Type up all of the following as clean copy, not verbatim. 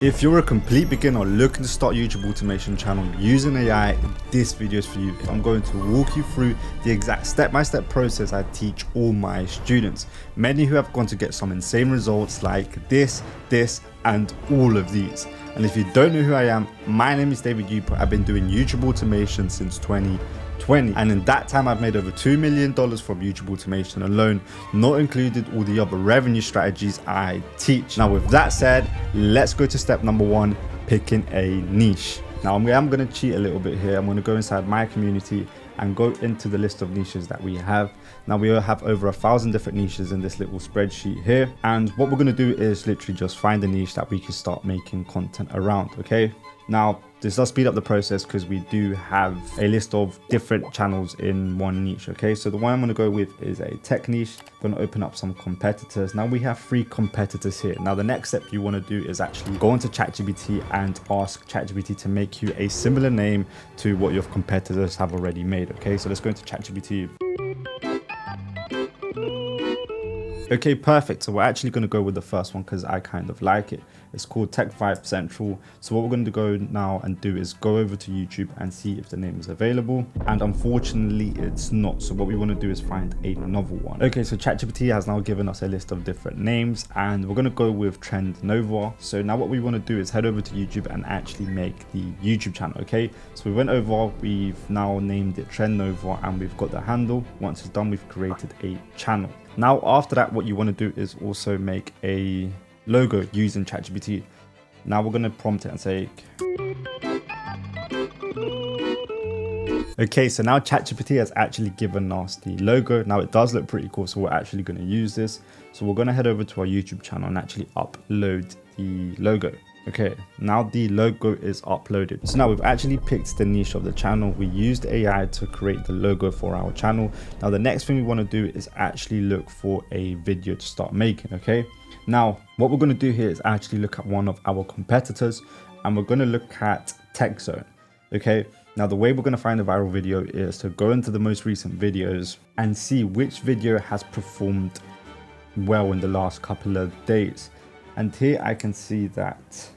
If you're a complete beginner looking to start YouTube automation channel using AI, this video is for you. I'm going to walk you through the exact step-by-step process I teach all my students, many who have gone to get some insane results like this, and all of these. And if you don't know who I am, my name is David Yupa. I've been doing YouTube automation since 2020, and in that time I've made over $2 million from YouTube automation alone, not included all the other revenue strategies I teach. Now with that said, let's go to step number one, picking a niche. Now I'm going to cheat a little bit here. I'm going to go inside my community and go into the list of niches that we have. Now we have over 1,000 different niches in this little spreadsheet here, and what we're going to do is literally just find a niche that we can start making content around. Okay, now this does speed up the process because we do have a list of different channels in one niche. Okay, so the one I'm going to go with is a tech niche. I'm going to open up some competitors. Now we have 3 competitors here. Now the next step you want to do is actually go into ChatGPT and ask ChatGPT to make you a similar name to what your competitors have already made. Okay, so let's go into ChatGPT. Okay, perfect. So we're actually going to go with the first one because I kind of like it. It's called Tech Vibe Central. So what we're going to go now and do is go over to YouTube and see if the name is available. And unfortunately, it's not. So what we want to do is find another one. Okay, so ChatGPT has now given us a list of different names, and we're going to go with Trend Nova. So now what we want to do is head over to YouTube and actually make the YouTube channel. Okay, so we went over, we've now named it Trend Nova, and we've got the handle. Once it's done, we've created a channel. Now after that, what you want to do is also make a logo using ChatGPT. Now we're going to prompt it and say, okay, so now ChatGPT has actually given us the logo. Now it does look pretty cool, so we're actually going to use this. So we're going to head over to our YouTube channel and actually upload the logo. Okay, now the logo is uploaded. So now we've actually picked the niche of the channel. We used AI to create the logo for our channel. Now the next thing we want to do is actually look for a video to start making. Okay, now what we're going to do here is actually look at one of our competitors, and we're going to look at Tech Zone. Okay, now the way we're going to find a viral video is to go into the most recent videos and see which video has performed well in the last couple of days. And here I can see that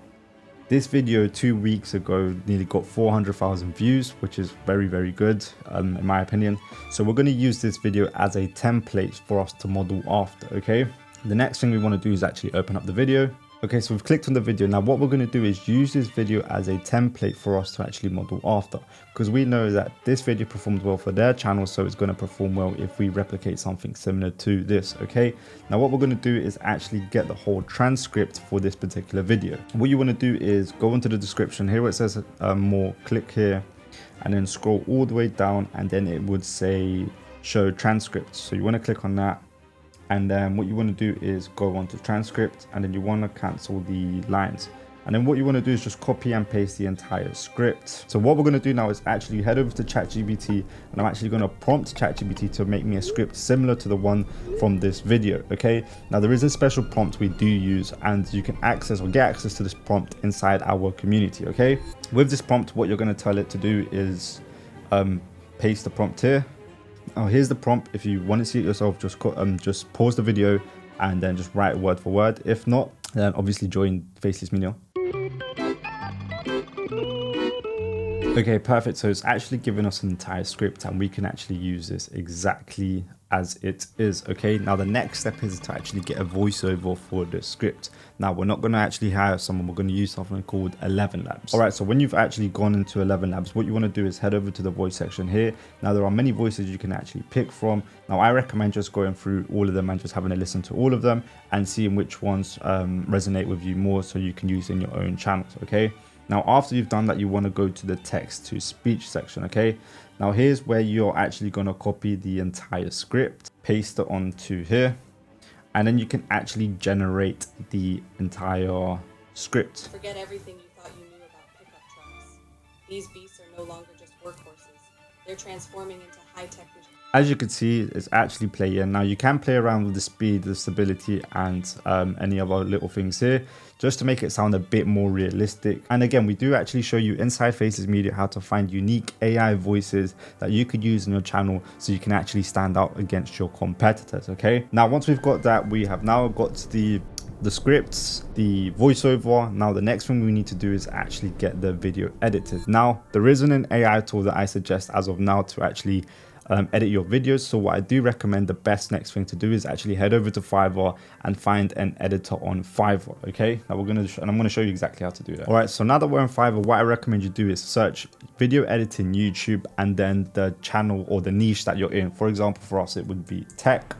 this video 2 weeks ago nearly got 400,000 views, which is very good in my opinion. So we're going to use this video as a template for us to model after. Okay, the next thing we want to do is actually open up the video. Okay, so we've clicked on the video. Now what we're going to do is use this video as a template for us to actually model after, because we know that this video performed well for their channel, so it's going to perform well if we replicate something similar to this. Okay, now what we're going to do is actually get the whole transcript for this particular video. What you want to do is go into the description here where it says more, click here and then scroll all the way down, and then it would say show transcript. So you want to click on that. And then what you want to do is go on to transcript, and then you want to cancel the lines. And then what you want to do is just copy and paste the entire script. So what we're going to do now is actually head over to ChatGPT, and I'm actually going to prompt ChatGPT to make me a script similar to the one from this video. Okay, now there is a special prompt we do use, and you can access or get access to this prompt inside our community. Okay, with this prompt, what you're going to tell it to do is paste the prompt here. Oh, here's the prompt. If you want to see it yourself, just pause the video and then just write word for word. If not, then obviously join Faceless Media. Okay, perfect. So it's actually giving us an entire script, and we can actually use this exactly as it is. Okay, now the next step is to actually get a voiceover for the script. Now we're not going to actually hire someone, we're going to use something called 11 Labs. All right, so when you've actually gone into 11 Labs, what you want to do is head over to the voice section here. Now there are many voices you can actually pick from. Now I recommend just going through all of them and just having a listen to all of them and seeing which ones resonate with you more, so you can use in your own channels. Okay, now after you've done that, you want to go to the text to speech section. Okay, now here's where you're actually going to copy the entire script, paste it onto here, and then you can actually generate the entire script. Forget everything you thought you knew about pickup trucks. These beasts are no longer just workhorses. They're transforming into high-tech machines. As you can see, it's actually playing. Now you can play around with the speed, the stability, and any other little things here, just to make it sound a bit more realistic. And again, we do actually show you inside Faceless Media how to find unique AI voices that you could use in your channel, so you can actually stand out against your competitors. Okay, now once we've got that, we have now got the the scripts, the voiceover. Now the next thing we need to do is actually get the video edited. Now there isn't an AI tool that I suggest as of now to actually edit your videos. So what I do recommend, the best next thing to do is actually head over to Fiverr and find an editor on Fiverr. Okay, now I'm going to show you exactly how to do that. All right, so now that we're on Fiverr, what I recommend you do is search video editing YouTube and then the channel or the niche that you're in. For example, for us it would be tech.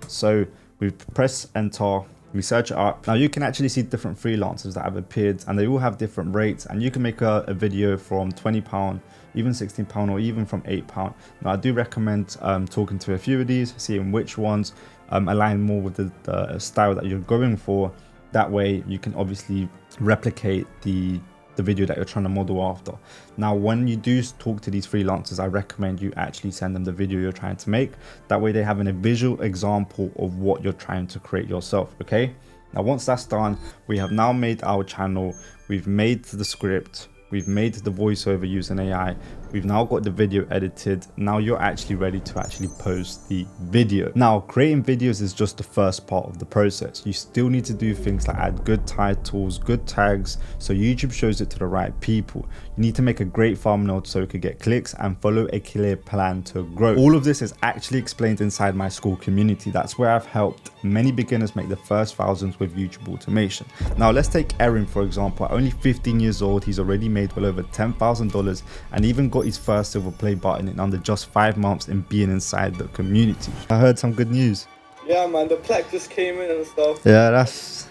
So we press enter, we search it up. Now you can actually see different freelancers that have appeared and they all have different rates, and you can make a video from £20, even £16, or even from £8. Now I do recommend talking to a few of these, seeing which ones align more with the style that you're going for. That way you can obviously replicate the video that you're trying to model after. Now when you do talk to these freelancers, I recommend you actually send them the video you're trying to make. That way they have a visual example of what you're trying to create yourself. Okay, now once that's done, we have now made our channel, we've made the script, we've made the voiceover using AI, we've now got the video edited. Now you're actually ready to actually post the video. Now creating videos is just the first part of the process. You still need to do things like add good titles, good tags, so YouTube shows it to the right people. You need to make a great thumbnail so it could get clicks, and follow a clear plan to grow. All of this is actually explained inside my school community. That's where I've helped many beginners make the first thousands with YouTube automation. Now let's take Erin for example. Only 15 years old, he's already made well over $10,000 and even got his first silver play button in under just 5 months in being inside the community. I heard some good news. Yeah man, the plaque just came in and stuff. Yeah, that's...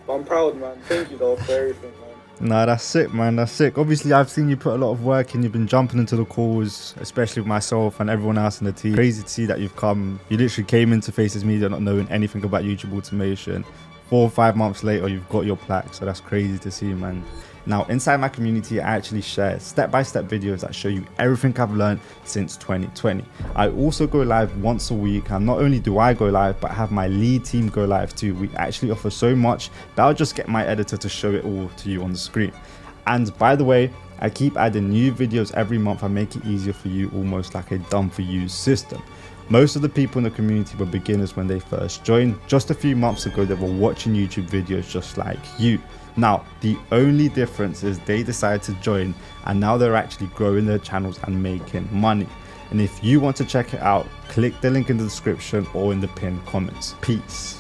I'm proud man, thank you though for everything man. Nah, that's sick man, that's sick. Obviously I've seen you put a lot of work in, you've been jumping into the calls, especially with myself and everyone else in the team. Crazy to see that you literally came into Faceless Media not knowing anything about YouTube automation. 4 or 5 months later you've got your plaque, so that's crazy to see man. Now inside my community I actually share step-by-step videos that show you everything I've learned since 2020. I also go live once a week, and not only do I go live but I have my lead team go live too. We actually offer so much that I'll just get my editor to show it all to you on the screen. And by the way, I keep adding new videos every month. I make it easier for you, almost like a done for you system. Most of the people in the community were beginners when they first joined. Just a few months ago they were watching YouTube videos just like you. Now the only difference is they decided to join, and now they're actually growing their channels and making money. And if you want to check it out, click the link in the description or in the pinned comments. Peace.